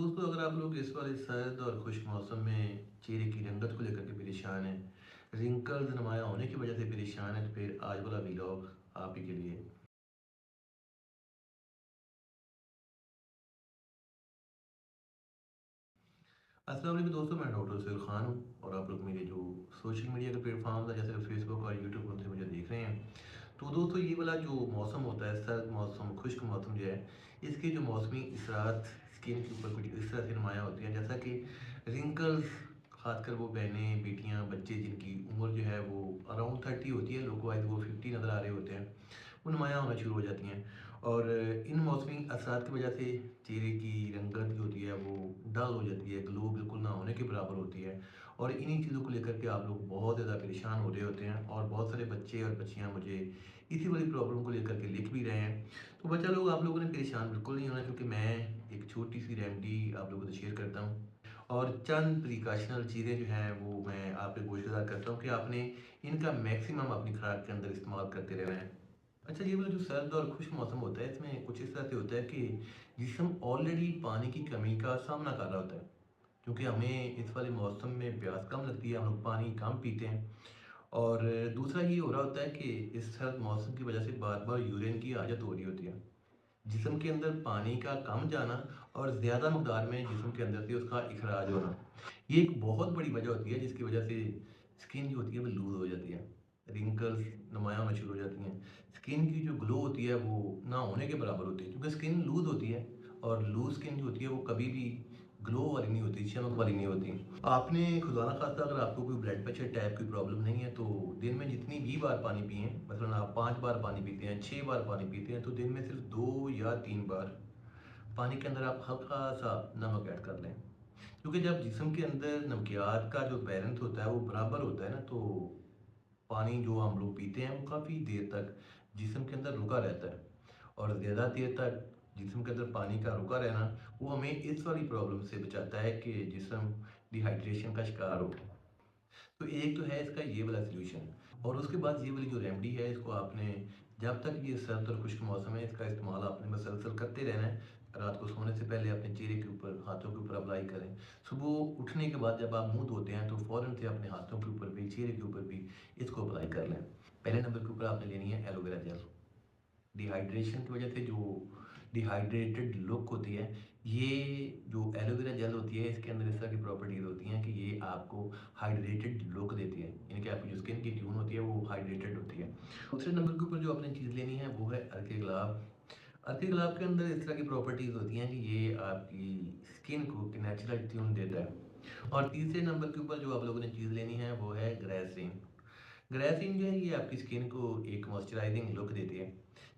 दोस्तों, अगर आप लोग इस वाले सर्द और खुश्क मौसम में चेहरे की रंगत को लेकर के परेशान हैं, रिंकल्स नुमाया होने की वजह से परेशान हैं, तो फिर आज वाला व्लॉग आप ही के लिए। अस्सलाम वालेकुम दोस्तों, मैं डॉक्टर सुहेल खान हूँ और आप लोग मेरे जो सोशल मीडिया के प्लेटफॉर्म है जैसे फेसबुक और यूट्यूब उनसे मुझे देख रहे हैं। तो दोस्तों, ये वाला जो मौसम होता है, सर्द मौसम, खुश्क मौसम जो है, इसके जो मौसमी असरात स्किन के ऊपर कुछ इस तरह से नुमायाँ होती हैं, जैसा कि रिंकल्स, खासकर वो बहनें, बेटियाँ, बच्चे जिनकी उम्र जो है वो अराउंड 30 होती है, लोगों वाइज वो 50 नज़र आ रहे होते हैं, वो नुमायाँ होना शुरू हो जाती हैं। और इन मौसमी असरात की वजह से चेहरे की रंगत जो होती है वो डल हो जाती है, ग्लो बिल्कुल ना होने के बराबर होती है। और इन्हीं चीज़ों को लेकर के आप लोग बहुत ज़्यादा परेशान हो रहे होते हैं और बहुत सारे बच्चे और बच्चियाँ मुझे इसी वाली प्रॉब्लम को लेकर के लिख भी रहे हैं। तो बच्चा लोग, आप लोगों ने परेशान बिल्कुल नहीं होना, क्योंकि मैं एक छोटी सी रेमेडी आप लोगों से शेयर करता हूँ और चंद प्रिकॉशनल चीज़ें जो हैं वो मैं आप पे गुज़ार करता हूँ कि आपने इनका मैक्सिमम अपनी खुराक के अंदर इस्तेमाल करते रहना है। अच्छा, ये वाला जो सर्द और खुश्क मौसम होता है, इसमें कुछ इस तरह से होता है कि जिस्म ऑलरेडी पानी की कमी का सामना कर रहा होता है, क्योंकि हमें इस वाले मौसम में प्यास कम लगती है, हम लोग पानी कम पीते हैं। और दूसरा ये हो रहा होता है कि इस सर्द मौसम की वजह से बार बार यूरिन की आदत हो रही होती है, जिस्म के अंदर पानी का कम जाना और ज़्यादा मकदार में जिस्म के अंदर से उसका इखराज होना, ये एक बहुत बड़ी वजह होती है, जिसकी वजह से स्किन जो होती है वो लूज़ हो जाती है, रिंकल्स नुमायाँ होना शुरू हो जाती हैं। स्किन की जो ग्लो होती है वो ना होने के बराबर होती है, क्योंकि स्किन लूज़ होती है और लूज़ स्किन जो होती है वो कभी भी ग्लो वाली नहीं होती, चमक वाली नहीं होती। आपने खुदा ना खास्ता अगर आपको कोई ब्लड प्रेशर टाइप की प्रॉब्लम नहीं है, तो दिन में जितनी भी बार पानी पिएँ, मसलन आप 5 बार पानी पीते हैं, 6 बार पानी पीते हैं, तो दिन में सिर्फ 2 या 3 बार पानी के अंदर आप हल्का-सा नमक ऐड कर लें। क्योंकि जब जिस्म के अंदर नमकियात का जो बैलेंस होता है वो बराबर होता है ना, तो पानी जो हम लोग पीते हैं वो काफ़ी देर तक जिस्म के अंदर रुका रहता है। और ज़्यादा देर तक जिस्म के अंदर पानी का रुका रहना, वो हमें इस वाली प्रॉब्लम से बचाता है कि जिस्म डिहाइड्रेशन का शिकार हो। तो एक तो है इसका ये वाला सॉल्यूशन, और उसके बाद ये वाली जो रेमेडी है, इसको आपने जब तक ये सर्द और खुश्क मौसम है, इसका इस्तेमाल आपने मसलसल करते रहना है। रात को सोने से पहले अपने चेहरे के ऊपर, हाथों के ऊपर अप्लाई करें। सुबह उठने के बाद जब आप मुंह धोते हैं, तो फ़ौरन से अपने हाथों के ऊपर भी, चेहरे के ऊपर भी इसको अप्लाई कर लें। पहले नंबर के ऊपर आपने लेनी है एलोवेरा जेल। डिहाइड्रेशन की वजह से जो डिहाइड्रेटेड लुक होती है, ये जो एलोवेरा जेल होती है, इसके अंदर इस तरह की प्रॉपर्टीज़ होती हैं कि ये आपको हाइड्रेटेड लुक देती है, यानी कि आपकी जो स्किन की ट्यून होती है वो हाइड्रेटेड होती है। दूसरे नंबर के ऊपर जो आपने चीज़ लेनी है वो है अर्के गुलाब। अर्के गुलाब के अंदर इस तरह की प्रॉपर्टीज़ होती हैं कि ये आपकी स्किन को एक नेचुरल ट्यून देता है। और तीसरे नंबर के ऊपर जो आप लोगों ने चीज़ लेनी है वो है ग्राइसिन। ग्राइसिन जो है ये आपकी स्किन को एक मॉइस्चराइजिंग लुक देती है।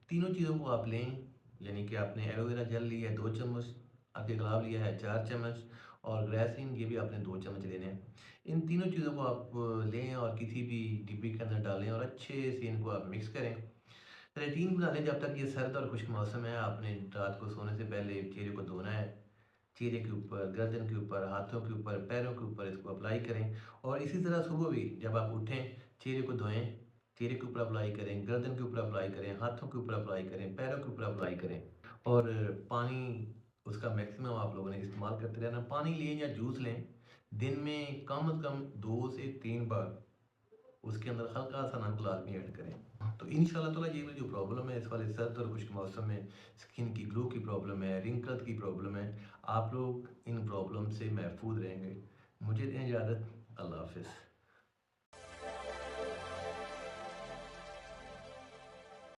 तीनों चीज़ों को आप लें, यानी कि आपने एलोवेरा जेल लिया है 2 चम्मच, आपके गुलाब लिया है 4 चम्मच और ग्राइसिन ये भी आपने 2 चम्मच लेने हैं। इन तीनों चीज़ों को आप लें और किसी भी डिब्बी के अंदर डालें और अच्छे से इनको आप मिक्स करें। रूटीन बना लें जब तक ये सर्द और खुश्क मौसम है। आपने रात को सोने से पहले चेहरे को धोना है। चेहरे के ऊपर, गर्दन के ऊपर, हाथों के ऊपर, पैरों के ऊपर इसको अप्लाई करें। और इसी तरह सुबह भी जब आप उठें, चेहरे को धोएँ, चेहरे के ऊपर अप्लाई करें, गर्दन के ऊपर अप्लाई करें, हाथों के ऊपर अप्लाई करें, पैरों के ऊपर अप्लाई करें। और पानी उसका मैक्सिमम आप लोगों ने इस्तेमाल करते रहना। पानी लें या जूस लें, दिन में कम से कम 2 से 3 बार उसके अंदर हल्का-सा नमक लाज़मी ऐड करें। तो इंशाअल्लाह ताला ये वाली जो प्रॉब्लम है, इस वाले सर्द और खुश्क मौसम में स्किन की ग्लो की प्रॉब्लम है, रिंकल्स की प्रॉब्लम है, आप लोग इन प्रॉब्लम से महफूज़ रहेंगे। मुझे दें इजाज़त। अल्लाह हाफ़िज़।